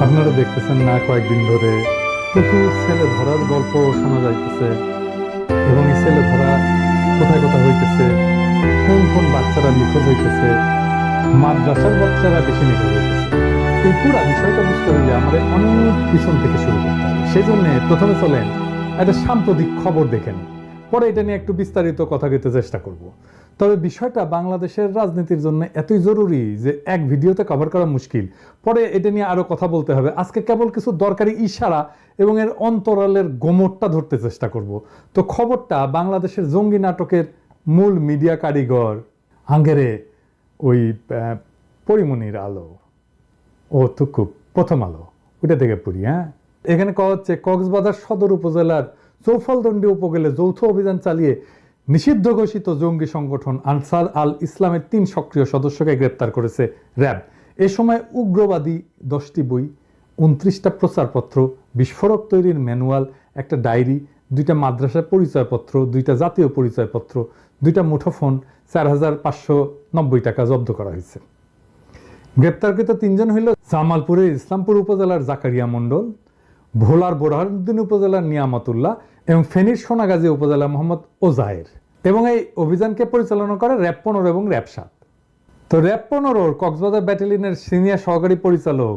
আপনারা দেখতেছেন না কয়েকদিন ধরে প্রচুর ছেলে ধরার গল্প শোনা যাইতেছে এবং এই ছেলে ধরা কোথায় কোথায় হইতেছে, কোন কোন বাচ্চারা নিখোঁজ হইতেছে, মাদ্রাসার বাচ্চারা বেশি নিখোঁজ হইতেছে। এই পুরো বিষয়টা বুঝতে হলে আমাদের অনেক পিছন থেকে শুরু করতে হবে। সেই জন্য প্রথমে চলেন একটা সাম্প্রতিক খবর দেখেন, পরে এটা নিয়ে একটু বিস্তারিত কথা বলতে চেষ্টা করব। তবে বিষয়টা বাংলাদেশের রাজনীতির জন্য এতই জরুরি যে এক ভিডিওতে কভার করা মুশকিল, পরে এটা নিয়ে আরো কথা বলতে হবে। আজকে কেবল কিছু দরকারি ইশারা এবং এর অন্তরালের গোমরটা ধরতে চেষ্টা করব। তো খবরটা বাংলাদেশের জঙ্গি নাটকের মূল মিডিয়া কারিগর আঙ্গেরে ওই পরিমণির আলো ও তুকুব প্রথম আলো ওইটা থেকে পড়ি। এখানে কওয়া হচ্ছে কক্সবাজার সদর উপজেলার চৌফলদন্ডি উপকূলে যৌথ অভিযান চালিয়ে নিষিদ্ধ ঘোষিত জঙ্গি সংগঠন আনসার আল ইসলামের 3 সক্রিয় সদস্যকে গ্রেপ্তার করেছে র্যাব। এ সময় উগ্রবাদী 10টি বই, 29টা প্রচারপত্র, বিস্ফোরক তৈরির ম্যানুয়াল, একটা ডায়েরি, 2টা মাদ্রাসার পরিচয়পত্র, 2টা জাতীয় পরিচয়পত্র, 2টা মুঠোফোন, 4,590 টাকা জব্দ করা হয়েছে। গ্রেপ্তারকৃত 3 জন হইল জামালপুরের ইসলামপুর উপজেলার জাকারিয়া মণ্ডল, ভোলার বোরহানুদ্দিন উপজেলার নিয়ামতুল্লাহ এবং ফেনীর সোনাগাজী উপজেলা মোহাম্মদ ওজাহের। এবং এই অভিযানকে পরিচালনা করে র্যাব 15 এবং র্যাব 7। তো র্যাব 15 কক্সবাজার ব্যাটালিয়নের সিনিয়র সহকারী পরিচালক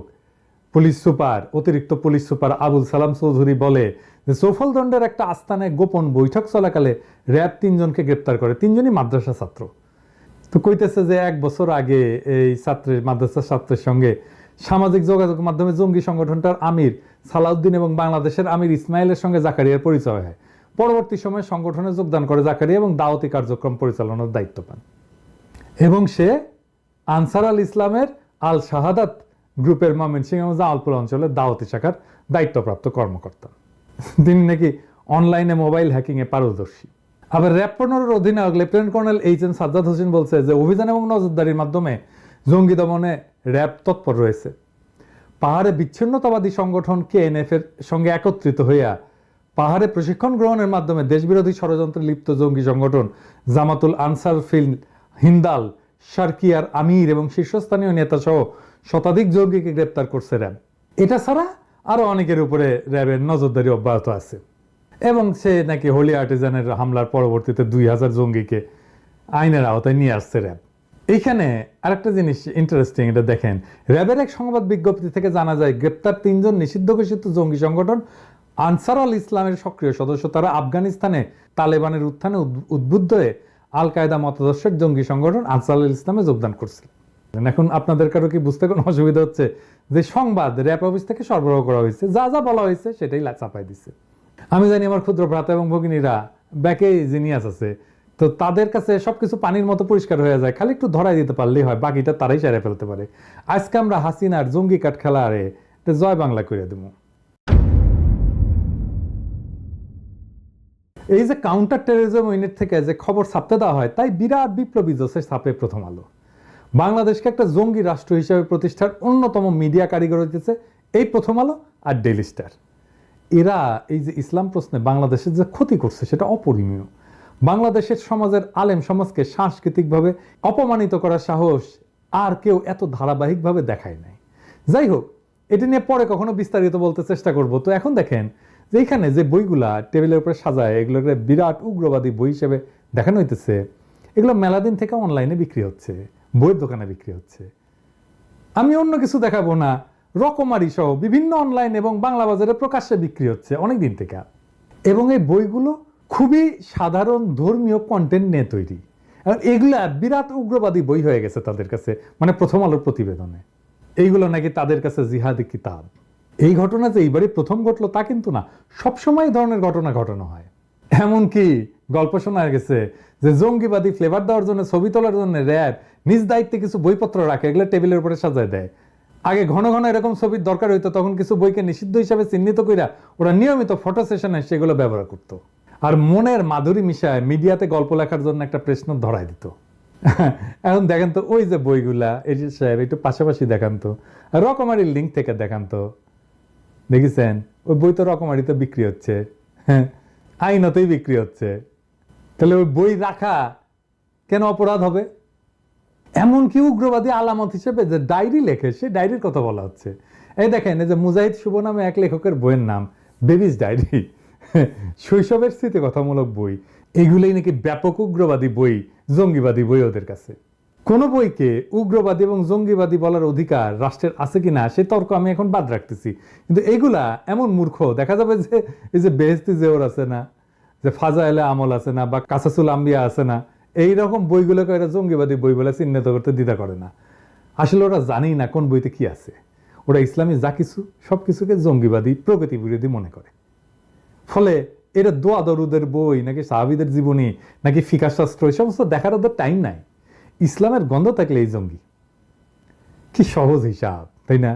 পুলিশ সুপার অতিরিক্ত পুলিশ সুপার আবুল সালাম চৌধুরী বলে যে চৌফলদন্ডের একটা আস্তানায় গোপন বৈঠক চলাকালে র্যাব 3 জনকে গ্রেপ্তার করে। 3 জনই মাদ্রাসা ছাত্র। তো কইতেছে যে 1 বছর আগে এই মাদ্রাসা ছাত্রের সঙ্গে সামাজিক যোগাযোগ মাধ্যমে জঙ্গি সংগঠনটার আমির সালাউদ্দিন এবং বাংলাদেশের আমির ইসমাইলের সঙ্গে জাকারিয়ার পরিচয় হয়। পরবর্তী সময়ে সংগঠনে যোগদান করে জাকারিয়া এবং দাওয়াতি কার্যক্রম পরিচালনার দায়িত্ব পান। এবং সে আনসার আল ইসলামের আল শাহাদাত গ্রুপের ময়মনসিংহ এবং জামালপুর অঞ্চলের দাওয়াতি শাখার দায়িত্বপ্রাপ্ত কর্মকর্তা। তিনি নাকি অনলাইনে মোবাইল হ্যাকিংয়ে পারদর্শী। আবার র্যাব 15 অধিনায়ক lieutenant colonel HM. Sajjad Hossain বলছে যে অভিযান এবং নজরদারির মাধ্যমে জঙ্গি দমনে র্যাব তৎপর রয়েছে। পাহাড়ে বিচ্ছিন্নতাবাদী সংগঠন কেএনএফ এর সঙ্গে একত্রিত হইয়া পাহাড়ে প্রশিক্ষণ গ্রহণের মাধ্যমে দেশবিরোধী ষড়যন্ত্রে লিপ্ত জঙ্গি সংগঠন জামাতুল আনসার ফিল হিন্দাল, শারকিয়ার আমির এবং শীর্ষস্থানীয় নেতা সহ শতাধিক জঙ্গিকে গ্রেপ্তার করছে র্যাব। এটা ছাড়া আরো অনেকের উপরে র্যাবের নজরদারি অব্যাহত আছে। এবং সে নাকি হোলি আর্টিজানের হামলার পরবর্তীতে 2000 জঙ্গিকে আইনের আওতায় নিয়ে আসছে র্যাব। এইখানে আরেকটা জিনিস ইন্টারেস্টিং, এটা দেখেন। র্যাবের এক সংবাদ বিজ্ঞপ্তি থেকে জানা যায় গ্রেপ্তার 3 জন নিষিদ্ধ ঘোষিত জঙ্গি সংগঠন আনসার আল ইসলামের সক্রিয় সদস্য। তারা আফগানিস্তানে তালেবানের উত্থানে উদ্বুদ্ধ হয়ে আল কায়দা মতাদর্শের জঙ্গি সংগঠন আনসার আল ইসলামে যোগদান করছিল। এখন আপনাদের কারো কি বুঝতে কোনো অসুবিধা হচ্ছে যে সংবাদ র্যাব অফিস থেকে সরবরাহ করা হয়েছে, যা যা বলা হয়েছে সেটাই চাপাই দিচ্ছে। আমি জানি আমার ক্ষুদ্র ভ্রাতা এবং ভগিনীরা ব্যাকে জিনিয়াস আছে, তো তাদের কাছে সবকিছু পানির মতো পরিষ্কার হয়ে যায়, খালি একটু ধরাই দিতে পারলেই হয়, বাকিটা তারাই সেরে ফেলতে পারে। আজকে আমরা হাসিনার জঙ্গি কাঠ খেলা আরে জয় বাংলা করে দেব। এই যে কাউন্টার টেরোরিজম ইউনিট থেকে যে খবর ছাপতে দেওয়া হয়, তাই বিরাট বিপ্লবী জোশে ছাপে প্রথম আলো। বাংলাদেশকে একটা জঙ্গি রাষ্ট্র হিসেবে প্রতিষ্ঠার অন্যতম মিডিয়া কারিগর হইতেছে এই প্রথম আলো আর ডেইলি স্টার। এরা এই যে ইসলাম প্রশ্নে বাংলাদেশের যে ক্ষতি করছে সেটা অপরিমেয়। বাংলাদেশের সমাজের আলেম সমাজকে সাংস্কৃতিকভাবে অপমানিত করার সাহস আর কেউ এত ধারাবাহিকভাবে দেখায় নাই। যাই হোক, এটা নিয়ে পরে কখনো বিস্তারিত বলতে চেষ্টা করব। তো এখন দেখেন যে এইখানে যে বইগুলা টেবিলের উপরে সাজায়, এগুলোকে বিরাট উগ্রবাদী বই হিসেবে দেখানো হইতেছে। এগুলো মেলাদিন থেকে অনলাইনে বিক্রি হচ্ছে, বইয়ের দোকানে বিক্রি হচ্ছে। আমি অন্য কিছু দেখাবো না, রকমারি সহ বিভিন্ন অনলাইন এবং বাংলা বাজারে প্রকাশ্যে বিক্রি হচ্ছে অনেক দিন থেকে। এবং এই বইগুলো খুবই সাধারণ ধর্মীয় কন্টেন্ট নিয়ে তৈরি। এগুলা বিরাট উগ্রবাদী বই হয়ে গেছে তাদের কাছে, মানে প্রথম আলোর প্রতিবেদনে এইগুলো নাকি তাদের কাছে জিহাদি কিতাব। এই ঘটনা যে এইবারই প্রথম ঘটলো তা কিন্তু না, সবসময় এই ধরনের ঘটনা ঘটানো হয়। এমনকি গল্প শোনা গেছে যে জঙ্গিবাদী ফ্লেভার দেওয়ার জন্য, ছবি তোলার জন্য র্যাব নিজ দায়িত্বে কিছু বইপত্র রাখে, এগুলো টেবিলের উপরে সাজায় দেয়। আগে ঘন ঘন এরকম ছবির দরকার হইতো, তখন কিছু বইকে নিষিদ্ধ হিসাবে চিহ্নিত কইরা ওরা নিয়মিত ফটো সেশনে সেগুলো ব্যবহার করত। আর মনের মাধুরী মিশায় মিডিয়াতে গল্প লেখার জন্য একটা প্রশ্ন ধরাই দিত। এখন দেখেন তো ওই যে বইগুলা, এই যে সাহেব একটু পাশাপাশি দেখান তো, রকমারির লিঙ্ক থেকে দেখান তো, দেখেছেন ওই বই তো রকমারিতে বিক্রি হচ্ছে, হ্যাঁ আইনতেই বিক্রি হচ্ছে। তাহলে ওই বই রাখা কেন অপরাধ হবে? এমনকি উগ্রবাদী আলামত হিসেবে যে ডায়েরি লেখে, সে ডায়েরির কথা বলা হচ্ছে। এই দেখেন, এই যে মুজাহিদ শুভ নামে এক লেখকের বইয়ের নাম বেবিজ ডায়েরি, শৈশবের স্মৃতিকথামূলক বই। এগুলোই নাকি ব্যাপক উগ্রবাদী বই, জঙ্গিবাদী বই ওদের কাছে। কোন বইকে উগ্রবাদী এবং জঙ্গিবাদী বলার অধিকার রাষ্ট্রের আছে কিনা সে তর্ক আমি এখন বাদ রাখতেছি, কিন্তু এগুলা এমন মূর্খ দেখা যাবে যে এই যে বেহেস্তি জেওর আছে না, যে ফাজাইলে আমল আছে না, বা কাসাসুল আম্বিয়া আছে না, এইরকম বইগুলোকে এরা জঙ্গিবাদী বই বলে চিহ্নিত করতে দ্বিধা করে না। আসলে ওরা জানেই না কোন বইতে কি আছে। ওরা ইসলামী যা কিছু সবকিছুকে জঙ্গিবাদী, প্রগতি বিরোধী মনে করে। ফলে এরা দোয়া দরুদের বই নাকি সাহাবীদের জীবনী নাকি ফিকাহ শাস্ত্র এই সমস্ত দেখার ওদের টাইম নাই। ইসলামের গন্ধ থাকলে এই জঙ্গি। কি সহজ হিসাব, তাই না?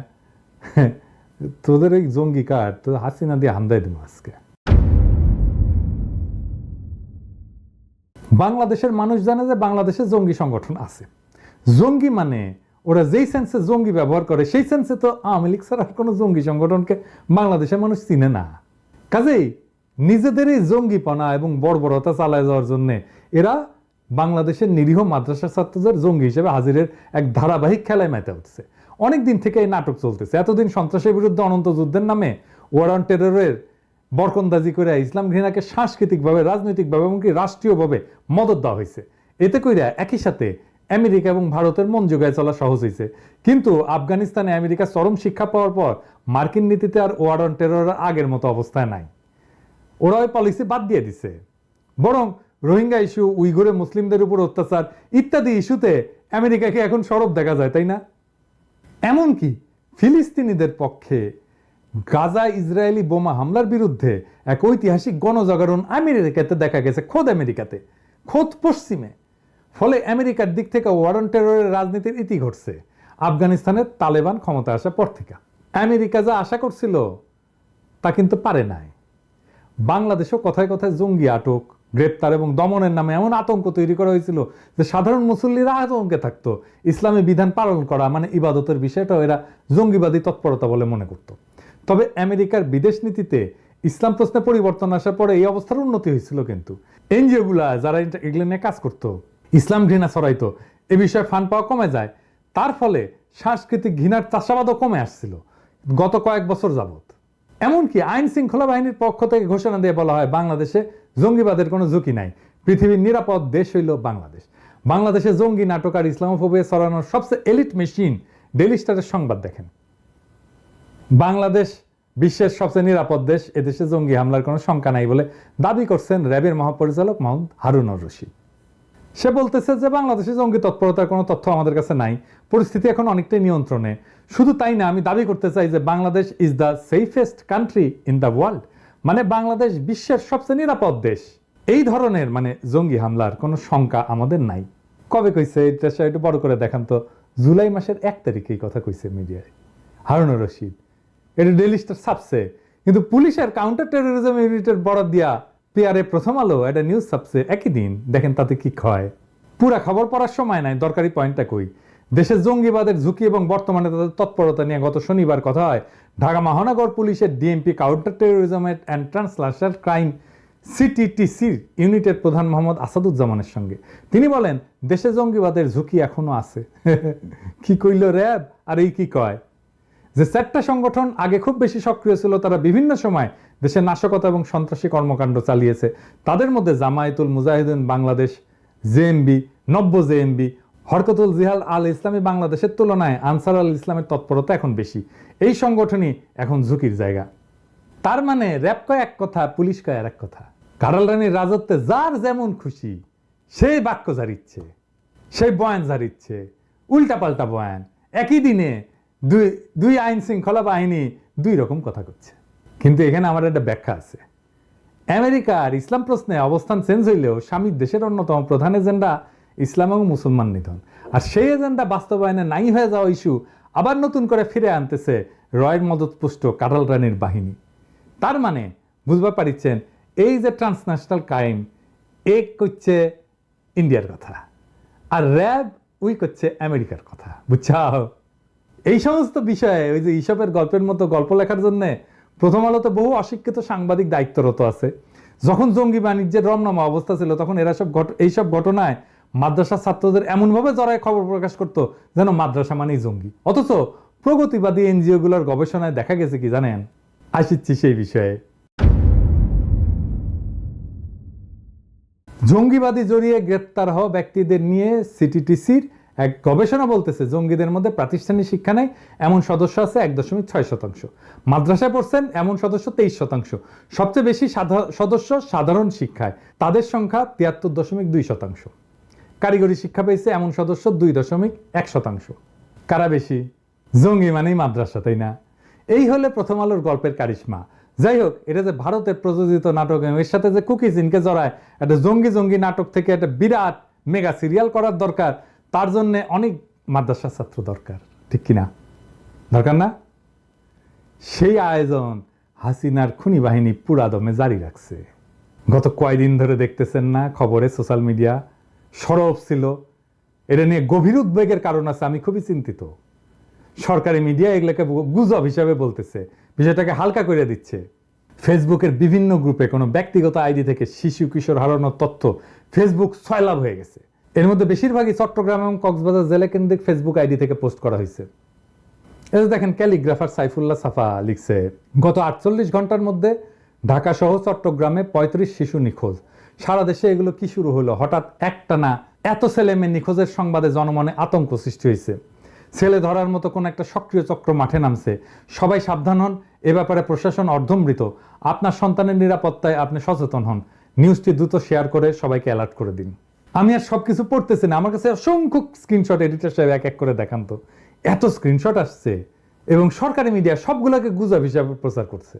তোদের এই জঙ্গি কার্ড তো হাসিনা দিয়ে হামদাই দেবো আজকে। বাংলাদেশের মানুষ জানে যে বাংলাদেশে জঙ্গি সংগঠন আছে। জঙ্গি মানে ওরা যেই সেন্সে জঙ্গি ব্যবহার করে সেই সেন্সে তো আওয়ামী লীগ ছাড়া কোনো জঙ্গি সংগঠনকে বাংলাদেশের মানুষ চিনে না। কাজেই নিজেদের এই জঙ্গিপনা এবং বর্বরতা চালায় যাওয়ার জন্য এরা বাংলাদেশের নিরীহ মাদ্রাসা ছাত্রদের জঙ্গি হিসেবে হাজিরের এক ধারাবাহিক খেলায় মেতে উঠছে। অনেক দিন থেকে এই নাটক চলতেছে। এতদিন সন্ত্রাসের বিরুদ্ধে অনন্ত যুদ্ধের নামে ওয়ার অন টেররের বরকন্দাজি করে ইসলাম ঘৃণাকে সাংস্কৃতিকভাবে, রাজনৈতিকভাবে এমনকি রাষ্ট্রীয়ভাবে মদত দেওয়া হয়েছে। এতে কইরা একই সাথে আমেরিকা এবং ভারতের মন জোগায় চলা সহজ হয়েছে। কিন্তু আফগানিস্তানে আমেরিকা চরম শিক্ষা পাওয়ার পর মার্কিন নীতিতে আর ওয়ার অন টেরর আগের মতো অবস্থায় নাই। ওরা ওই পলিসি বাদ দিয়ে দিছে, বরং রোহিঙ্গা ইস্যু, উইঘুরে মুসলিমদের উপর অত্যাচার ইত্যাদি ইস্যুতে আমেরিকাকে এখন সরব দেখা যায়, তাই না? এমনকি ফিলিস্তিনিদের পক্ষে গাজা ইসরায়েলি বোমা হামলার বিরুদ্ধে এক ঐতিহাসিক গণজাগরণ আমেরিকাতে দেখা গেছে, খোদ আমেরিকাতে, খোদ পশ্চিমে। ফলে আমেরিকার দিক থেকে ওয়ার অন টেররের রাজনীতির ইতি ঘটছে আফগানিস্তানের তালেবান ক্ষমতা আসার পর থেকে। আমেরিকা যা আশা করছিল তা কিন্তু পারে নাই। বাংলাদেশও কথায় কথায় জঙ্গি আটক, গ্রেপ্তার এবং দমনের নামে এমন আতঙ্ক তৈরি করা হয়েছিল যে সাধারণ মুসল্লিরা আতঙ্কে থাকতো। ইসলামী বিধান পালন করা মানে ইবাদতের বিষয়টাও এরা জঙ্গিবাদী তৎপরতা বলে মনে করত। তবে আমেরিকার বিদেশ নীতিতে ইসলাম প্রশ্নে পরিবর্তন আসার পরে এই অবস্থার উন্নতি হয়েছিল। কিন্তু এনজিওগুলা যারা এগুলো নিয়ে কাজ করতো, ইসলাম ঘৃণা ছড়াইতো, এ বিষয়ে ফান্ড পাওয়া কমে যায়। তার ফলে সাংস্কৃতিক ঘৃণার চাষাবাদও কমে আসছিল গত কয়েক বছর যাবত। এমনকি আইন শৃঙ্খলা বাহিনীর পক্ষ থেকে ঘোষণা দিয়ে বলা হয় বাংলাদেশে জঙ্গিবাদের কোনো ঝুঁকি নাই, পৃথিবীর নিরাপদ দেশ হইল বাংলাদেশ। বাংলাদেশে জঙ্গি নাটক আর ইসলামোফোবিয়া ছড়ানোর সবচেয়ে এলিট মেশিন ডেইলি স্টারের সংবাদ দেখেন। বাংলাদেশ বিশ্বের সবচেয়ে নিরাপদ দেশ, এদেশে জঙ্গি হামলার কোনো শঙ্কা নাই বলে দাবি করছেন র্যাবের মহাপরিচালক মোহাম্মদ হারুনুর রশিদ। সে বলতেছে যে বাংলাদেশে জঙ্গি তৎপরতার কোনো তথ্য আমাদের কাছে নাই, পরিস্থিতি এখন অনেকটাই নিয়ন্ত্রণে। শুধু তাই না, আমি দাবি করতে চাই যে Bangladesh is the safest country in the world, মানে বাংলাদেশ বিশ্বের সবচেয়ে নিরাপদ দেশ। এই ধরনের মানে জঙ্গি হামলার কোনো শঙ্কা আমাদের নাই। কবে কইছে এটা একটু বড় করে দেখান তো। জুলাই মাসের 1 তারিখে এই কথা কইছে মিডিয়ায় হারুনুর রশিদ। এটা ডেইলি স্টার ছাপছে, কিন্তু পুলিশের কাউন্টার টেরোরিজম ইউনিটের বরাদ দিয়া পেয়ারে প্রথম আলো এটা নিউজ ছাপছে একই দিন। দেখেন তাতে কি হয়। পুরা খবর পড়ার সময় নাই, দরকারি পয়েন্টটা কই। দেশের জঙ্গিবাদের ঝুঁকি এবং বর্তমানে তাদের তৎপরতা নিয়ে গত শনিবার কথা হয় ঢাকা মহানগর পুলিশের DMP counter terrorism and transnational crime সিটিটিসির ইউনিটের প্রধান মোহাম্মদ আসাদুজ্জামানের সঙ্গে। তিনি বলেন দেশে জঙ্গিবাদের ঝুঁকি এখনো আছে। কি কইল র্যাব আর এই কি কয় যে 4টা সংগঠন আগে খুব বেশি সক্রিয় ছিল, তারা বিভিন্ন সময় দেশে নাশকতা এবং সন্ত্রাসী কর্মকাণ্ড চালিয়েছে। তাদের মধ্যে জামায়াতুল মুজাহিদিন বাংলাদেশ, জেএমবি, নব্য জেএমবি, হরকতুল জিহাদ আল ইসলামী বাংলাদেশের তুলনায় আনসার আল ইসলামের তৎপরতা এখন বেশি। এই সংগঠনই এখন ঝুঁকির জায়গা। তার মানে র‍্যাব কয় এক কথা, পুলিশ কয় আর এক কথা। কারাল রানীর রাজত্বে যার যেমন খুশি সেই বাক্য ঝাড়িচ্ছে, সেই বয়ান ঝাড়িচ্ছে, উল্টাপাল্টা বয়ান। একই দিনে দুই আইন শৃঙ্খলা বাহিনী দুই রকম কথা করছে। কিন্তু এখানে আমার একটা ব্যাখ্যা আছে। আমেরিকার ইসলাম প্রশ্নে অবস্থান চেঞ্জ হইলেও স্বামীর দেশের অন্যতম প্রধান এজেন্ডা ইসলাম এবং মুসলমান নিধন। আর সেই এজেন্ডা বাস্তবায়নে নাই হয়ে যাওয়া ইস্যু আবার নতুন করে ফিরে আনতেছে রয়ের মদতপুষ্ট কারাল রানীর বাহিনী। তার মানে বুঝতে পারছেন, এই যে ট্রান্সন্যাশনাল ক্রাইম এক করছে ইন্ডিয়ার কথা, আর র‍্যাব উই করছে আমেরিকার কথা। বুঝছাও? এই সমস্ত বিষয়ে ওই যে ইসবের গল্পের মতো গল্প লেখার জন্য প্রথম আলোতে বহু অশিক্ষিত সাংবাদিক দায়িত্বরত আছে। যখন জঙ্গি বাণিজ্যের রমনামা অবস্থা ছিল তখন এরা এইসব ঘটনায় মাদ্রাসা ছাত্রদের এমনভাবে জড়ায় খবর প্রকাশ করতো যেন মাদ্রাসা মানেই জঙ্গি। অথচ প্রগতিবাদী এনজিও গুলোর গবেষণায় দেখা গেছে কি জানেন? আসিচ্ছি সেই বিষয়ে। জঙ্গিবাদী জড়িয়ে গ্রেপ্তার হওয়া ব্যক্তিদের নিয়ে সিটিটিসির এক গবেষণা বলতেছে জঙ্গিদের মধ্যে প্রাতিষ্ঠানিক শিক্ষা নেই এমন সদস্য আছে 1.6%, মাদ্রাসায় পড়ছেন এমন সদস্য 23%, সবচেয়ে বেশি সদস্য সাধারণ শিক্ষায়, তাদের সংখ্যা 73.2%, কারিগরি শিক্ষা পেয়েছে এমন সদস্য 2.1%। কারা বেশি? জঙ্গি মানেই মাদ্রাসা, তাই না? এই হলে প্রথম আলোর গল্পের কারিশমা। যাই হোক, এটা যে ভারতের প্রযোজিত নাটক, এর সাথে যে কুকি সিনকে জড়ায় একটা জঙ্গি নাটক থেকে একটা বিরাট মেগা সিরিয়াল করার দরকার, তার জন্য অনেক মাদ্রাসা ছাত্র দরকার, ঠিক কিনা? দরকার না? সেই আয়োজন হাসিনার খুনি বাহিনী পুরাদমে জারি রাখছে। গত কয়দিন ধরে দেখতেছেন না খবরে, সোশ্যাল মিডিয়া সরব ছিল। এটা নিয়ে গভীর উদ্বেগের কারণ আছে, আমি খুবই চিন্তিত। সরকারি মিডিয়া এগুলোকে গুজব হিসাবে বলতেছে, বিষয়টাকে হালকা করে দিচ্ছে। ফেসবুকের বিভিন্ন গ্রুপে কোনো ব্যক্তিগত আইডি থেকে শিশু কিশোর হারানোর তথ্য ফেসবুক সয়লাভ হয়ে গেছে। এর মধ্যে বেশিরভাগই চট্টগ্রাম এবং কক্সবাজার জেলা কেন্দ্রিক ফেসবুক আইডি থেকে পোস্ট করা হয়েছে। এই দেখেন, ক্যালিগ্রাফার সাইফুল্লাহ সাফা লিখছে, গত 48 ঘন্টার মধ্যে ঢাকা সহ চট্টগ্রামে 35 শিশু নিখোঁজ। সারা দেশে এগুলো কি শুরু হলো? হঠাৎ একটানা এত ছেলে মেয়ে নিখোঁজের সংবাদে জনমনে আতঙ্ক সৃষ্টি হয়েছে। ছেলে ধরার মতো কোন একটা সক্রিয় চক্র মাঠে নামছে। সবাই সাবধান হন, এ ব্যাপারে প্রশাসন অর্ধমৃত। আপনার সন্তানের নিরাপত্তায় আপনি সচেতন হন। নিউজটি দ্রুত শেয়ার করে সবাইকে অ্যালার্ট করে দিন। আমি আর সবকিছু পড়তেছি না, আমার কাছে অসংখ্য স্ক্রিনশট এডিটর সাহেব এক এক করে দেখান তো। এত স্ক্রিনশট আসছে এবং সরকারি মিডিয়া সবগুলোকে গুজব হিসাবে প্রচার করছে।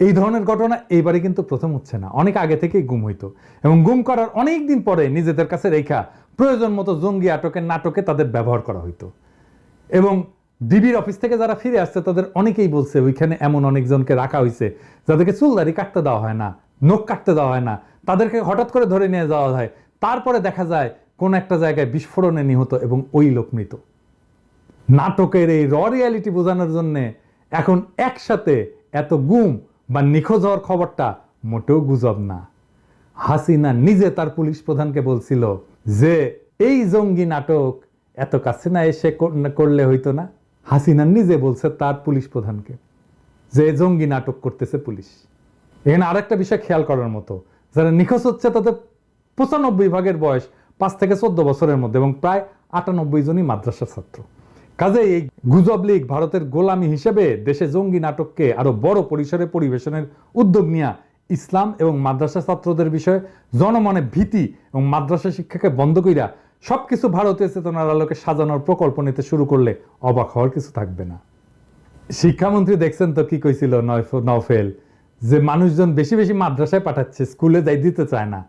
এই ধরনের ঘটনা এইবারে কিন্তু প্রথম হচ্ছে না, অনেক আগে থেকেই গুম হইতো এবং গুম করার অনেক দিন পরে নিজেদের কাছে রেখা প্রয়োজন মতো জঙ্গি আটকের নাটকে তাদের ব্যবহার করা হইতো। এবং ডিবির অফিস থেকে যারা ফিরে আসছে তাদের অনেকেই বলছে ওইখানে এমন অনেকজনকে রাখা হয়েছে যাদেরকে চুলদারি কাটতে দেওয়া হয় না, নখ কাটতে দেওয়া হয় না, তাদেরকে হঠাৎ করে ধরে নিয়ে যাওয়া হয়, তারপরে দেখা যায় কোন একটা জায়গায় বিস্ফোরণে নিহত এবং ওই লোক মৃত। নাটকের এই রিয়ালিটি বোঝানোর জন্য এখন একসাথে এত গুম বা নিখোঁজ হওয়ার খবরটা মোটেও গুজব না। হাসিনা নিজে তার পুলিশ প্রধানকে বলছিল যে এই জঙ্গি নাটক এত কাছে না এসে করলে হইতো না। হাসিনা নিজে বলছে তার পুলিশ প্রধানকে যে জঙ্গি নাটক করতেছে পুলিশ। এখানে আরেকটা বিষয় খেয়াল করার মতো, যারা নিখোঁজ হচ্ছে তাদের 95% বয়স 5 থেকে 14 বছরের মধ্যে এবং প্রায় 98 জনই মাদ্রাসা ছাত্র। কাজে এই গুজব লীগ ভারতের গোলামি হিসেবে দেশে জঙ্গি নাটককে আরো বড় পরিসরে পরিবেশনের উদ্যোগ নিয়ে ইসলাম এবং মাদ্রাসা ছাত্রদের বিষয়ে জনমনে ভীতি এবং মাদ্রাসা শিক্ষাকে বন্ধ কইরা সবকিছু ভারতীয় চেতনার আলোকে সাজানোর প্রকল্প নিতে শুরু করলে অবাক হওয়ার কিছু থাকবে না। শিক্ষামন্ত্রী দেখছেন তো কি কইছিল নওফেল, যে মানুষজন বেশি বেশি মাদ্রাসায় পাঠাচ্ছে, স্কুলে যাই দিতে চায় না।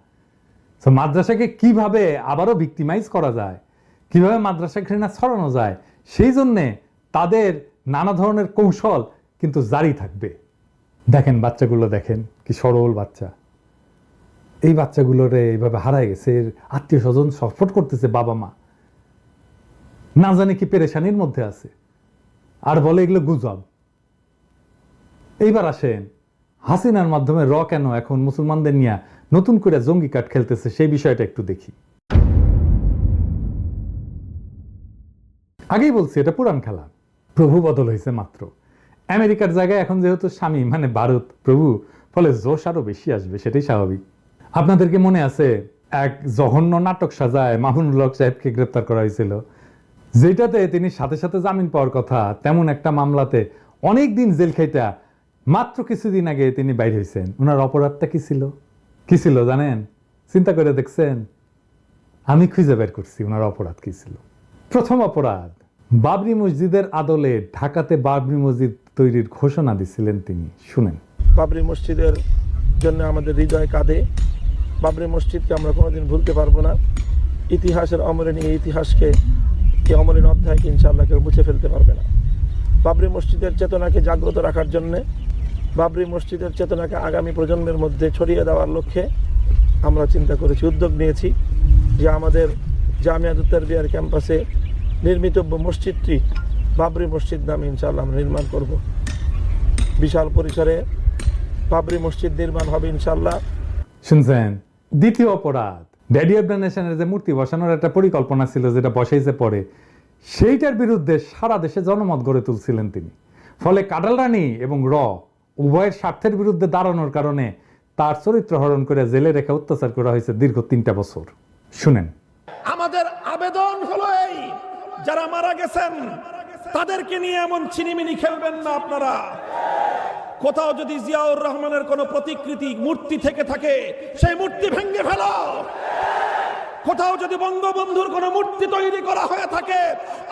তো মাদ্রাসাকে কিভাবে আবারও ভিক্টিমাইজ করা যায়, কিভাবে মাদ্রাসা ঘৃণা ছড়ানো যায়, সেই জন্যে তাদের নানা ধরনের কৌশল কিন্তু জারি থাকবে। দেখেন বাচ্চাগুলো, দেখেন কি সরল বাচ্চা। এই বাচ্চাগুলোরে এইভাবে হারায় গেছে, আত্মীয় স্বজন ছটফট করতেছে, বাবা মা না জানে কি পেরেশানির মধ্যে আছে, আর বলে এগুলো গুজব। এইবার আসেন হাসিনার মাধ্যমে কেন এখন মুসলমানদের নিয়ে নতুন করে জঙ্গি কার্ড খেলতেছে সেই বিষয়টা একটু দেখি। আগেই বলছি এটা পুরান খেলা, প্রভু বদল হয়েছে মাত্র। আমেরিকার জায়গায় এখন যেহেতু স্বামী মানে ভারত প্রভু, ফলে জোশ আরো বেশি আসবে, সেটাই স্বাভাবিক। আপনাদেরকে মনে আছে এক জঘন্য নাটক সাজায় মামুনুল হক সাহেবকে গ্রেপ্তার করা হয়েছিল, যেটাতে তিনি সাথে সাথে জামিন পাওয়ার কথা, তেমন একটা মামলাতে অনেক দিন জেল খাইটা মাত্র কিছুদিন আগে তিনি বাইর হয়েছেন। ওনার অপরাধটা কি ছিল? কি ছিল জানেন? চিন্তা করে দেখছেন? আমি খুঁজে বের করছি ওনার অপরাধ কি ছিল। প্রথম অপরাধ, বাবরি মসজিদের আদলে ঢাকাতে বাবরি মসজিদ তৈরির ঘোষণা দিছিলেন তিনি। শুনেন। বাবরি মসজিদের জন্য আমাদের হৃদয় কাঁদে। বাবরি মসজিদকে আমরা কোনোদিন ভুলতে পারবো না। ইতিহাসের অমলিন এই ইতিহাসকে, এই অমলিন অধ্যায়কে ইনশাআল্লাহ কেউ মুছে ফেলতে পারবে না। বাবরি মসজিদের চেতনাকে জাগ্রত রাখার জন্যে, বাবরি মসজিদের চেতনাকে আগামী প্রজন্মের মধ্যে ছড়িয়ে দেওয়ার লক্ষ্যে আমরা চিন্তা করেছি, উদ্যোগ নিয়েছি যে আমাদের জামিয়াতুত তারবিয়ার ক্যাম্পাসে নির্মিতব্য মসজিদটি বাবরি মসজিদ নামে ইনশাআল্লাহ আমরা নির্মাণ করব। বিশাল পরিসরে বাবরি মসজিদ নির্মাণ হবে ইনশাআল্লাহ। শুনছেন? দ্বিতীয় অপরাধ, ড্যাডি অব দ্য নেশনের যে মূর্তি বসানোর একটা পরিকল্পনা ছিল, যেটা বসাইছে পরে, সেইটার বিরুদ্ধে সারা দেশে জনমত গড়ে তুলছিলেন তিনি। ফলে কাডাল রানী এবং উভয়ের স্বার্থের বিরুদ্ধে দাঁড়ানোর কারণে তার চরিত্র হরণ করে জেলে রেখে অত্যাচার করা হয়েছে দীর্ঘ 3টা বছর। শুনেন। আমাদের আবেদন হলো এই, যারা মারা গেছেন তাদেরকে নিয়ে এমন ছিনিমিনি খেলবেন না আপনারা। কোথাও যদি জিয়াউর রহমানের কোনো প্রতিকৃতি মূর্তি থেকে থাকে, সেই মূর্তি ভেঙে ফেলো। কোথাও যদি বঙ্গবন্ধুর কোনো মূর্তি তৈরি করা হয়ে থাকে,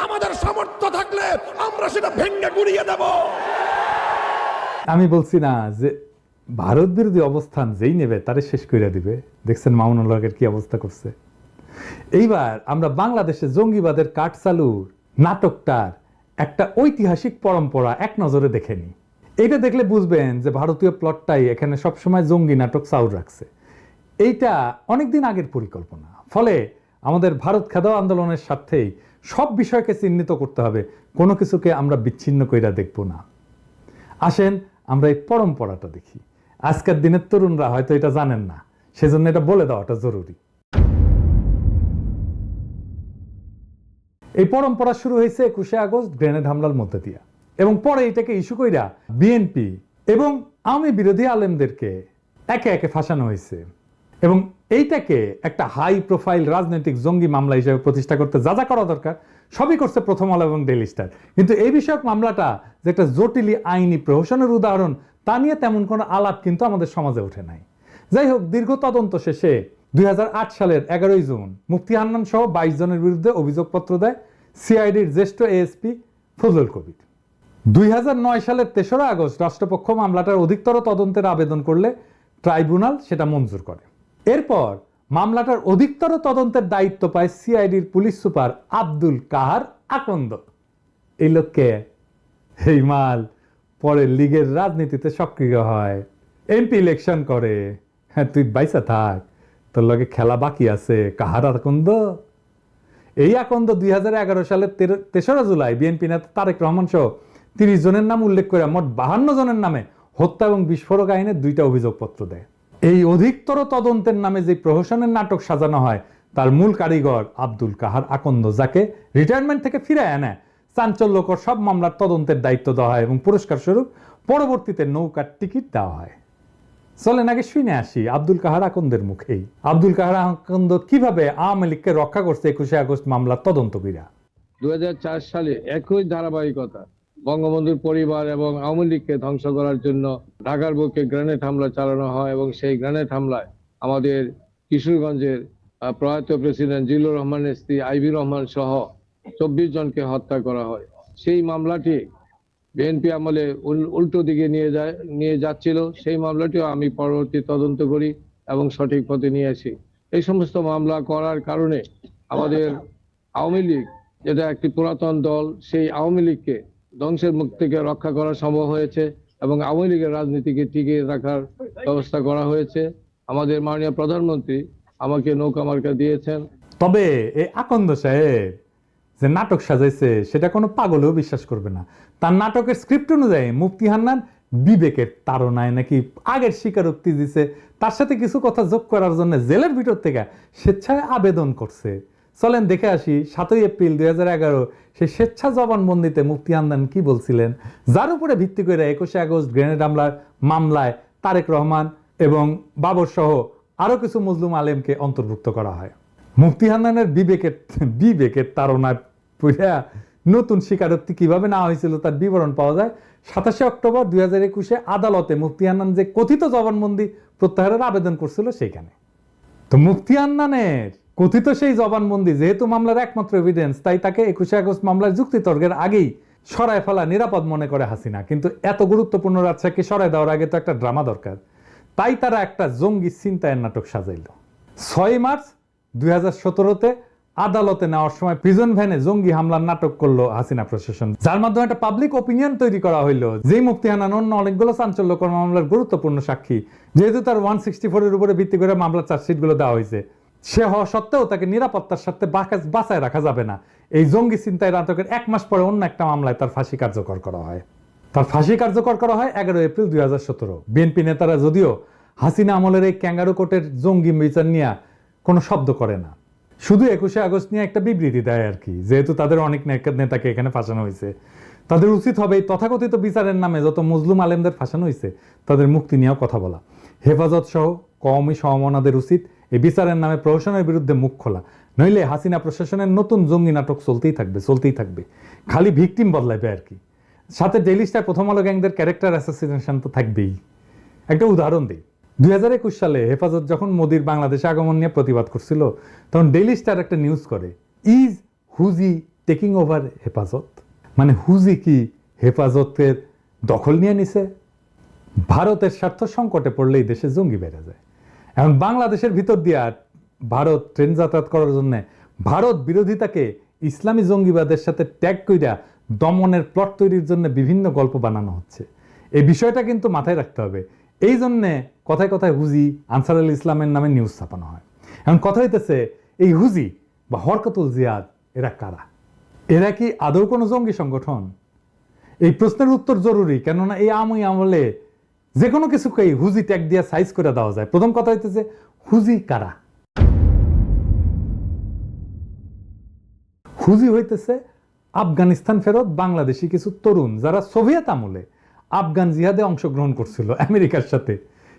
আমাদের সামর্থ্য থাকলে আমরা সেটা ভেঙে গুড়িয়ে দেব। আমি বলছি না যে ভারত বিরোধী অবস্থান যেই নেবে তারে শেষ করে দিবে। দেখছেন মামুনুল হকের কি অবস্থা করছে। এইবার আমরা বাংলাদেশে জঙ্গিবাদের কাঠ চালুর নাটকটার একটা ঐতিহাসিক পরম্পরা এক নজরে দেখে নিই। এইটা দেখলে বুঝবেন যে ভারতীয় প্লটটাই এখানে সবসময় জঙ্গি নাটক চাউর রাখছে। এইটা অনেকদিন আগের পরিকল্পনা। ফলে আমাদের ভারত খেদাও আন্দোলনের স্বার্থেই সব বিষয়কে চিহ্নিত করতে হবে, কোনো কিছুকে আমরা বিচ্ছিন্ন কইরা দেখব না। আসেন আমরা এই পরম্পরাটা দেখি। আজকের দিনের তরুণরা হয়তো এটা জানেন না, সেজন্য এটা বলে দেওয়াটা জরুরি। এই পরম্পরা শুরু হয়েছে 21শে আগস্ট গ্রেনেড হামলার মধ্যে দিয়া, এবং পরে এটাকে ইস্যু কইরা বিএনপি এবং আওয়ামী বিরোধী আলেমদেরকে একে একে ফাঁসানো হয়েছে। এবং এইটাকে একটা হাই প্রোফাইল রাজনৈতিক জঙ্গি মামলা হিসেবে প্রতিষ্ঠা করতে যা যা করা দরকার সবই করছে প্রথম আলো এবং ডেইলি স্টার। কিন্তু এই বিষয়ক মামলাটা যে একটা জটিল আইনি প্রহসনের উদাহরণ, তা নিয়ে তেমন কোনো আলাপ কিন্তু আমাদের সমাজে ওঠে নাই। যাই হোক, দীর্ঘ তদন্ত শেষে 2008 সালের 11 জুন মুফতি হান্নান সহ 22 জনের বিরুদ্ধে অভিযোগপত্র দেয় সিআইডির জ্যেষ্ঠ এএসপি ফজলুল কবির। 2009 সালের 3রা আগস্ট রাষ্ট্রপক্ষ মামলাটার অধিকতর তদন্তের আবেদন করলে ট্রাইব্যুনাল সেটা মঞ্জুর করে। এরপর মামলাটার অধিকতর তদন্তের দায়িত্ব পায় সিআইডির পুলিশ সুপার আব্দুল কাহার আকন্দ। এই লোককে এই মাল পরে লীগের রাজনীতিতে সক্রিয় হয়, এমপি ইলেকশন করে। হ্যাঁ, তুই বাইসা থাক, তোর লগে খেলা বাকি আছে। কাহার আকন্দ? এই আকন্দ 2011 সালের 3রা জুলাই বিএনপি নেতা তারেক রহমান সহ 30 জনের নাম উল্লেখ করে মোট 52 জনের নামে হত্যা এবং বিস্ফোরক আইনে 2টা অভিযোগপত্র দেয়। এই অধিকতর তদন্তের নামে যে প্রহসনের নাটক সাজানো হয় তার মূল কারিগর আব্দুল কাহার আকন্দ, যাকে রিটায়ারমেন্ট থেকে ফিরে আনে চাঞ্চল্যকর সব মামলার তদন্তের দায়িত্ব দেওয়া হয় এবং পুরস্কার স্বরূপ পরবর্তীতে নৌকার টিকিট দেওয়া হয়। চলেন আগে শুনে আসি আব্দুল কাহার আকন্দের মুখেই আব্দুল কাহার আকন্দ কিভাবে আওয়ামী লীগকে রক্ষা করছে 21শে আগস্ট মামলার তদন্ত কইরা। 2004 সালে একই ধারাবাহিকতা বঙ্গবন্ধুর পরিবার এবং আওয়ামী লীগকে ধ্বংস করার জন্য ঢাকার বুকে গ্রেনেড হামলা চালানো হয় এবং সেই গ্রেনেড হামলায় আমাদের কিশোরগঞ্জের প্রয়াত প্রেসিডেন্ট জিল্লুর রহমানের স্ত্রী আইভি রহমান সহ 24 জনকে হত্যা করা হয়। সেই মামলাটি বিএনপি আমলে উল্টো দিকে নিয়ে যাচ্ছিল। সেই মামলাটিও আমি পরবর্তী তদন্ত করি এবং সঠিক পথে নিয়ে আসি। এই সমস্ত মামলা করার কারণে আমাদের আওয়ামী লীগ, যেটা একটি পুরাতন দল, সেই আওয়ামী লীগকে ধ্বংসের মুখ থেকে রক্ষা করা সম্ভব হয়েছে এবং আওয়ামী লীগের রাজনীতিকে টিকিয়ে রাখার ব্যবস্থা করা হয়েছে। আমাদের মাননীয় প্রধানমন্ত্রী আমাকে নৌকা মার্কা দিয়েছেন। তবে এই আকন্দ সাহেব যে নাটক সাজাইছে সেটা কোনো পাগলেও বিশ্বাস করবে না। তার নাটকের স্ক্রিপ্ট অনুযায়ী মুফতি হান্নান বিবেকের তাড়নায় নাকি আগের স্বীকারোক্তি দিছে, তার সাথে কিছু কথা যোগ করার জন্য জেলের ভিতর থেকে স্বেচ্ছায় আবেদন করছে। চলেন দেখে আসি 7 এপ্রিল 2011 সেই স্বেচ্ছা জবানবন্দিতে মুফতি হান্নান কি বলছিলেন, যার উপরে ভিত্তি করে 21শে আগস্ট গ্রেনেড হামলার মামলায় তারেক রহমান এবং বাবর সহ আরো কিছু মজলুম আলেমকে অন্তর্ভুক্ত করা হয়। মুফতি হান্নানের বিবেকের তাড়নায় পড়ে নতুন স্বীকারোক্তি কিভাবে না হয়েছিল তার বিবরণ পাওয়া যায় 27 অক্টোবর 2021 আদালতে মুফতি হান্নান যে কথিত জবানবন্দি প্রত্যাহারের আবেদন করছিল সেখানে। তো মুফতি হান্নানের কথিত সেই জবানবন্দি যেহেতু মামলার একমাত্র এভিডেন্স, তাই তাকে 21 আগস্ট মামলার যুক্তিতর্কের আগেই সরায় ফেলা নিরাপদ মনে করে হাসিনা। কিন্তু এত গুরুত্বপূর্ণ রাজশাহীকে সরায় দেওয়ার আগে তো একটা ড্রামা দরকার, তাই তারা একটা জঙ্গি ছিনতাইয়ের নাটক সাজাইল। 6 মার্চ 2017-তে আদালতে নেওয়ার সময় প্রিজন ভ্যানে জঙ্গি হামলার নাটক করলো হাসিনা প্রশাসন, যার মাধ্যমে একটা পাবলিক ওপিনিয়ন তৈরি করা হইলো যে মুফতি হান্নান অন্য অনেকগুলো চাঞ্চল্যকর মামলার গুরুত্বপূর্ণ সাক্ষী, যেহেতু তার 164-এর উপরে ভিত্তি করে মামলার চার্জশিটগুলো দেওয়া হয়েছে, সে হওয়া সত্ত্বেও তাকে নিরাপত্তার সাথে বাঁচায় রাখা যাবে না। এই জঙ্গি ছিনতাই নাটকের 1 মাস পরে অন্য একটা মামলায় তার ফাঁসি কার্যকর করা হয়। 11 এপ্রিল 2017। বিএনপি নেতারা যদিও হাসিনা আমলের এই ক্যাঙ্গারু কোর্টের জঙ্গি বিচার নিয়ে কোনো শব্দ করে না, শুধু 21 আগস্ট নিয়ে একটা বিবৃতি দেয় আর কি। যেহেতু তাদের অনেক নেতাকে এখানে ফাঁসানো হয়েছে, তাদের উচিত হবে এই তথাকথিত বিচারের নামে যত মজলুম আলেমদের ফাঁসানো হয়েছে তাদের মুক্তি নিয়েও কথা বলা। হেফাজত সহ কওমি সমমনাদের উচিত এই বিচারের নামে প্রশাসনের বিরুদ্ধে মুখ খোলা, নইলে হাসিনা প্রশাসনের নতুন জঙ্গি নাটক চলতেই থাকবে, খালি ভিকটিম বদলাইবে আর কি। সাথে ডেইলি স্টার, প্রথম আলো গ্যাংদের ক্যারেক্টার অ্যাসোসিয়েশন তো থাকবেই। একটা উদাহরণ দিই, 2021 সালে হেফাজত যখন মোদির বাংলাদেশে আগমন নিয়ে প্রতিবাদ করছিল, তখন ডেইলি স্টার একটা নিউজ করে, ইজ হুজি টেকিং ওভার হেফাজত, মানে হুজি কি হেফাজতের দখল নিয়ে নিছে। ভারতের স্বার্থ সংকটে পড়লেই দেশে জঙ্গি বেড়ে যায়। এখন বাংলাদেশের ভিতর দিয়ে ভারত ট্রেন যাতায়াত করার জন্য ভারত বিরোধিতাকে ইসলামী জঙ্গিবাদের সাথে ট্যাগ কইরা দমনের প্লট তৈরির জন্য বিভিন্ন গল্প বানানো হচ্ছে। এই বিষয়টা কিন্তু মাথায় রাখতে হবে। এই জন্যে কথায় কথায় হুজি, আনসারুল ইসলামের নামে নিউজ ছাপানো হয়। এখন কথা হইতেছে, এই হুজি বা হরকতুল জিয়াদ এরা কারা? এরা কি আদৌ কোনো জঙ্গি সংগঠন? এই প্রশ্নের উত্তর জরুরি, কেননা এই আমলে যে কোনো কিছুকে হুজি ট্যাগ দিয়ে সাইজ করে দেওয়া যায়। প্রথম কথা হইতেছে, হুজি কারা? হুজি হইতেছে আফগানিস্তান ফেরত বাংলাদেশি কিছু তরুণ, যারা সোভিয়েত আমলে আফগান জিহাদে অংশগ্রহণ করছিল আমেরিকার সাথে,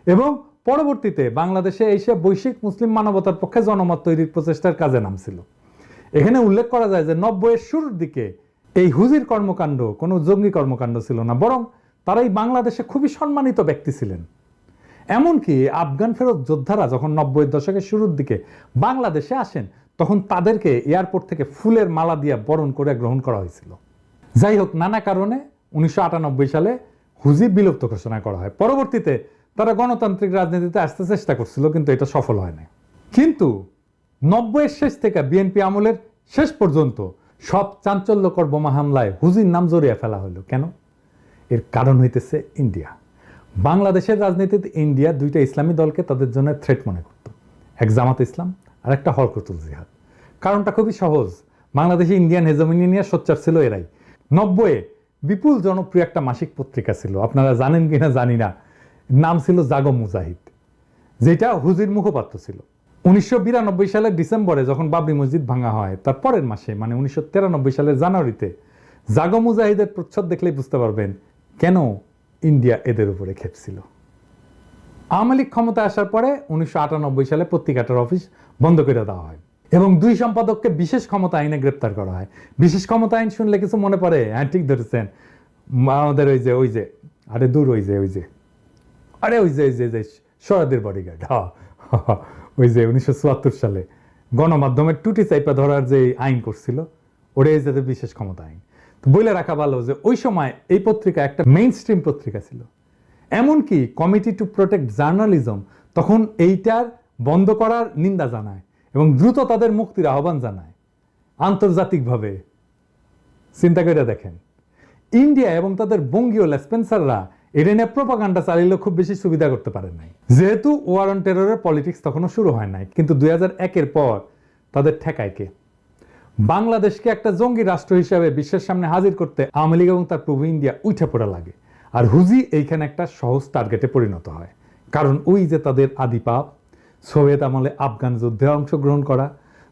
এবং পরবর্তীতে বাংলাদেশে এসে বৈশ্বিক মুসলিম মানবতার পক্ষে জনমত তৈরির প্রচেষ্টার কাজে নামছিল। এখানে উল্লেখ করা যায় যে 90-এর শুরুর দিকে এই হুজির কর্মকাণ্ড কোনো জঙ্গি কর্মকাণ্ড ছিল না, বরং তারাই বাংলাদেশে খুবই সম্মানিত ব্যক্তি ছিলেন। এমনকি আফগান ফেরত যোদ্ধারা যখন 90-এর দশকের শুরুর দিকে বাংলাদেশে আসেন, তখন তাদেরকে এয়ারপোর্ট থেকে ফুলের মালা দিয়ে বরণ করে গ্রহণ করা হয়েছিল। যাই হোক, নানা কারণে 1998 সালে হুজি বিলুপ্ত ঘোষণা করা হয়। পরবর্তীতে তারা গণতান্ত্রিক রাজনীতিতে আসতে চেষ্টা করছিল, কিন্তু এটা সফল হয় না। কিন্তু 90-এর শেষ থেকে বিএনপি আমলের শেষ পর্যন্ত সব চাঞ্চল্যকর বোমা হামলায় হুজির নাম জড়িয়ে ফেলা হলো কেন? এর কারণ হইতেছে ইন্ডিয়া। বাংলাদেশের রাজনীতিতে ইন্ডিয়া দুইটা ইসলামী দলকে তাদের জন্য থ্রেট মনে করত, এক জামাত ইসলাম আর একটা হরকতুল জিহাদ। কারণটা খুবই সহজ, বাংলাদেশে ইন্ডিয়ান হেজমনি নিয়ে সোচ্চার ছিল এরাই। 90-এ বিপুল জনপ্রিয় একটা মাসিক পত্রিকা ছিল, আপনারা জানেন কিনা জানি না, নাম ছিল জাগো মুজাহিদ, যেটা হুজির মুখপাত্র ছিল। 1992 সালের ডিসেম্বরে যখন বাবরি মসজিদ ভাঙা হয়, তার পরের মাসে মানে 1993 সালের জানুয়ারিতে জাগো মুজাহিদের প্রচ্ছদ দেখলেই বুঝতে পারবেন কেন ইন্ডিয়া এদের উপরে খেপছিল। আওয়ামী লীগ ক্ষমতায় আসার পরে 1998 সালে পত্রিকাটার অফিস বন্ধ করে দেওয়া হয় এবং 2 সম্পাদককে বিশেষ ক্ষমতা আইনে গ্রেপ্তার করা হয়। বিশেষ ক্ষমতা আইন শুনলে কিছু মনে পড়ে? হ্যাঁ, ঠিক ধরেছেন, আমাদের ওই যে আরে দূর ওই যে সরাদের বডিগার্ড, ওই যে 1974 সালে গণমাধ্যমের টুটি চাইপা ধরার যে আইন করছিল, ওটাই যাতে বিশেষ ক্ষমতা আইন। তো বলে রাখা ভালো যে ওই সময় এই পত্রিকা একটা মেইন স্ট্রিম পত্রিকা ছিল। এমনকি কমিটি টু প্রোটেক্ট জার্নালিজম তখন এইটার বন্ধ করার নিন্দা জানায় এবং দ্রুত তাদের মুক্তির আহ্বান জানায় আন্তর্জাতিকভাবে। চিন্তা করে দেখেন, ইন্ডিয়া এবং তাদের বঙ্গীয় লেসপেন্সাররা এটা নিয়ে প্রোপাগান্ডা চালিয়ে খুব বেশি সুবিধা করতে পারেন নাই, যেহেতু ওয়ার অন টেররের পলিটিক্স তখনও শুরু হয় নাই। কিন্তু 2001-এর পর তাদের ঠেকায় কে? বাংলাদেশকে একটা জঙ্গি রাষ্ট্র হিসাবে বিশ্বের সামনে হাজির করতে আওয়ামী লীগ এবং তার প্রভু ইন্ডিয়া উঠে পড়া লাগে। আর হুজি এইখানে একটা সহজ টার্গেটে পরিণত হয়, কারণ ওই যে তাদের আদি পাপ, সোভিয়েত আমলে আফগান যুদ্ধে অংশগ্রহণ করা,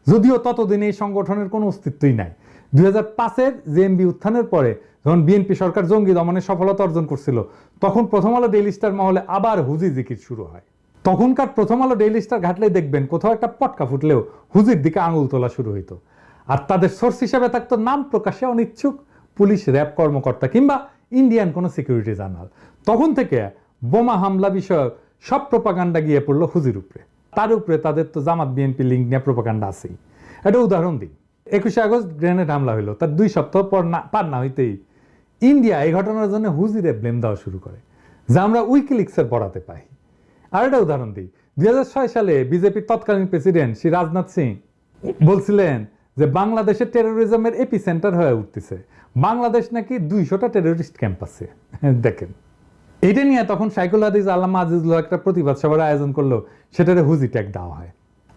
যদিও ততদিনে এই সংগঠনের কোনো অস্তিত্বই নাই। 2005-এর জেএমবি উত্থানের পরে যখন বিএনপি সরকার জঙ্গি দমনে সফলতা অর্জন করছিল, তখন প্রথম আলো ডেইলি স্টার মহলে আবার হুজি জিকির শুরু হয়। তখনকার প্রথম আলো ডেইলি স্টার ঘাটলে দেখবেন কোথাও একটা পটকা ফুটলেও হুজির দিকে আঙুল তোলা শুরু হইতো। আর তাদের সোর্স হিসেবে থাকতো নাম প্রকাশে অনিচ্ছুক পুলিশ, র্যাব কর্মকর্তা কিংবা ইন্ডিয়ান কোনো সিকিউরিটি জার্নাল। তখন থেকে বোমা হামলা বিষয়ক সব প্রোপাগান্ডা গিয়ে পড়লো হুজির উপরে। তার উপরে তাদের তো জামাত বিএনপি লিঙ্ক নিয়ে প্রোপাগান্ডা আছেই। একটা উদাহরণ দিই, 21শে আগস্ট গ্রেনেড হামলা হইলো, তার 2 সপ্তাহ পর পার না হইতেই ইন্ডিয়া এই ঘটনার জন্য হুজিরে ব্লেম দেওয়া শুরু করে, যা আমরা উইকিলিক্সের পড়াতে পাই। আর একটা উদাহরণ দিই, 2006 সালে বিজেপির তৎকালীন প্রেসিডেন্ট শ্রী রাজনাথ সিং বলছিলেন যে বাংলাদেশের টেরোরিজমের এপি সেন্টার হয়ে উঠতেছে, বাংলাদেশ নাকি 200টা টেরোরিস্ট ক্যাম্প আছে। দেখেন, এটা নিয়ে তখন শাইখুল হাদিস আল্লামা আজিজুল্লাহ একটা প্রতিবাদ সভার আয়োজন করলো, সেটারে হুজি ট্যাগ দেওয়া হয়।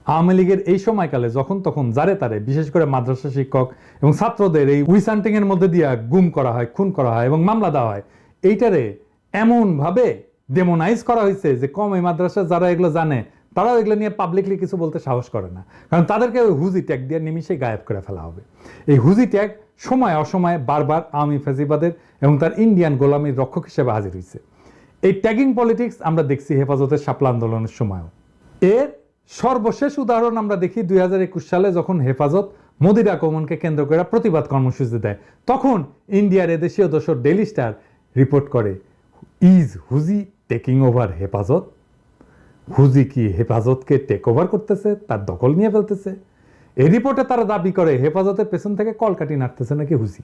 আওয়ামী লীগের এই সময়কালে যখন তখন যারে তারে, বিশেষ করে মাদ্রাসা শিক্ষক এবং ছাত্রদের এই উইসান্টিং এর মধ্যে দিয়ে গুম করা হয়, খুন করা হয় এবং মামলা দেওয়া হয়, এইটারে এমন ভাবে ডেমোনাইজ করা হয়েছে যে কম এই মাদ্রাসা যারা এগুলো জানে তারাও এগুলো নিয়ে পাবলিকলি কিছু বলতে সাহস করে না, কারণ তাদেরকে ওই হুজি ট্যাগ দিয়ে নিমিশে গায়েব করে ফেলা হবে। এই হুজি ট্যাগ সময় অসময়ে বারবার আওয়ামী ফ্যাসিবাদের এবং তার ইন্ডিয়ান গোলামীর রক্ষক হিসেবে হাজির হয়েছে। এই ট্যাগিং পলিটিক্স আমরা দেখছি হেফাজতের শাপলা আন্দোলনের সময়ও। এর সর্বশেষ উদাহরণ আমরা দেখি 2021 সালে যখন হেফাজত মোদির আগমনকে কেন্দ্র করে প্রতিবাদ কর্মসূচি দেয়, তখন ইন্ডিয়ার এদেশীয় দোসর ডেইলি স্টার রিপোর্ট করে, ইজ হুজি টেকিং ওভার হেফাজত? হুজি কি হেফাজতকে টেক ওভার করতেছে, তার দখল নিয়ে ফেলতেছে? এই রিপোর্টে তারা দাবি করে হেফাজতের পেছন থেকে কলকাঠি নাড়তেছে নাকি হুজি।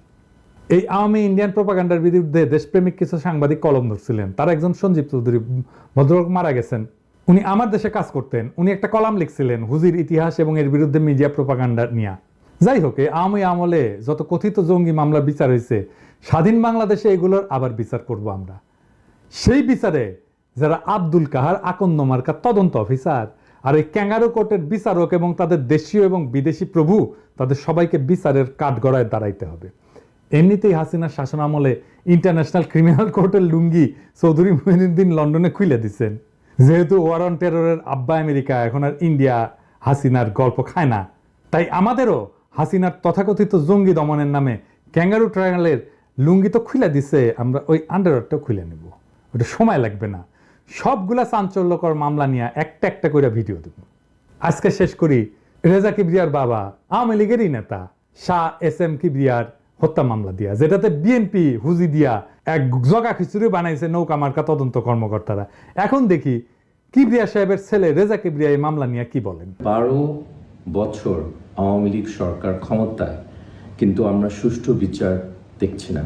এই আওয়ামী ইন্ডিয়ান প্রোপাগান্ডার বিরুদ্ধে দেশপ্রেমিক কিছু সাংবাদিক কলম ধরছিলেন। তার একজন সঞ্জীব চৌধুরী ভদ্রলোক মারা গেছেন, উনি আমার দেশে কাজ করতেন। উনি একটা কলাম লিখছিলেন হুজির ইতিহাস এবং এর বিরুদ্ধে মিডিয়া প্রোপাগান্ডা নিয়ে। যাই হোক, এই আওয়ামী আমলে যত কথিত জঙ্গি মামলার বিচার হয়েছে, স্বাধীন বাংলাদেশে এগুলোর আবার বিচার করব আমরা। সেই বিচারে যারা আব্দুল কাহার আকন্দ মার্কা তদন্ত অফিসার আর এই ক্যাঙ্গারু কোর্টের বিচারক এবং তাদের দেশীয় এবং বিদেশি প্রভু, তাদের সবাইকে বিচারের কাঠগড়ায় দাঁড়াইতে হবে। এমনিতেই হাসিনার শাসন আমলে ইন্টারন্যাশনাল ক্রিমিনাল কোর্টের লুঙ্গি চৌধুরী মুঈনুদ্দিন লন্ডনে খুলে দিচ্ছেন। যেহেতু ওয়ার অন টেররের আব্বা আমেরিকা, এখন আর ইন্ডিয়া হাসিনার গল্প খায় না, তাই আমাদেরও হাসিনার তথাকথিত জঙ্গি দমনের নামে ক্যাঙ্গারু ট্রায়ালের লুঙ্গি তো খুলে দিছে, আমরা ওই আন্ডারওয়্যারটাও খুলে নেব। ওটা সময় লাগবে না, সবগুলা চাঞ্চল্যকর মামলা নিয়ে একটা একটা করে ভিডিও দেব। আজকে শেষ করি রেজা কিবরিয়ার বাবা, আওয়ামী লীগেরই নেতা শাহ SM কিবরিয়ার হত্যা মামলা দিয়া, যেটাতে বিএনপি হুজি দিয়া এক জগা খিচুড়ি বানাইছে নৌকা মার্কা তদন্ত কর্মকর্তারা। এখন দেখি কিবরিয়া সাহেবের ছেলে রেজা কিবরিয়া এই মামলা নিয়ে কি বলেন। 12 বছর আওয়ামী লীগ সরকার ক্ষমতায়, কিন্তু আমরা সুষ্ঠু বিচার দেখছি না,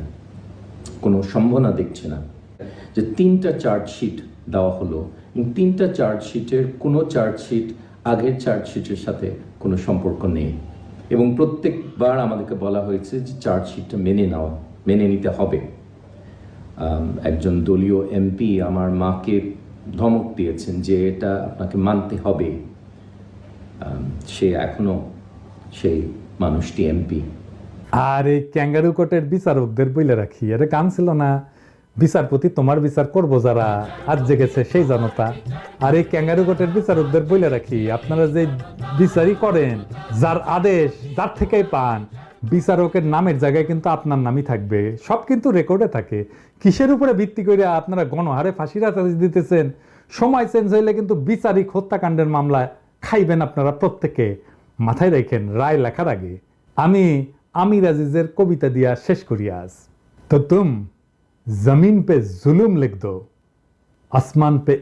কোনো সম্ভাবনা দেখছি না। যে 3টা চার্জশিট দেওয়া হলো, 3টা চার্জশিটের কোনো চার্জশিট আগের চার্জশিটের সাথে কোনো সম্পর্ক নেই, এবং প্রত্যেকবার আমাদেরকে বলা হয়েছে যে চার্জশিটটা মেনে নিতে হবে। একজন দলীয় MP আমার মাকে ধমক দিয়েছেন যে এটা আপনাকে মানতে হবে। সে এখনো সেই মানুষটি MP। আর এই ক্যাঙ্গারু কোর্টের বিচারকদের বইলে রাখি, আরে কাম ছিল না, বিচারপতি তোমার বিচার করবো যারা আজ জেগেছে সেই জনতা। আর এই ক্যাঙ্গারু কোর্টের বিচারকদের বইলে রাখি, আপনারা যে বিচারই করেন, যার আদেশ যার থেকেই পান, বিচারকের নামের জায়গায় কিন্তু আপনার নামই থাকবে, সব কিন্তু রেকর্ডে থাকে। কিসের উপরে ভিত্তি করে আপনারা গণহারে ফাঁসির আদেশ দিতেছেন? সময় চেঞ্জ হইলে কিন্তু বিচারিক হত্যাকাণ্ডের মামলায় খাইবেন আপনারা প্রত্যেকে, মাথায় রাখেন রায় লেখার আগে। আমি আমির আজিজের কবিতা দিয়া শেষ করি আজ। তো তুম जमीन पे जुल्म लिख दो, आसमान पे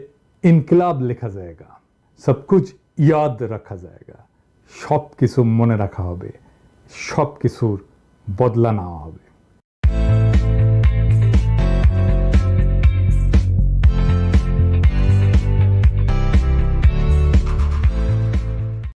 इनकलाब लिखा जाएगा, सब कुछ याद रखा जाएगा। সব কিছু মনে রাখা হবে, সব কিছুর বদলা নেওয়া হবে।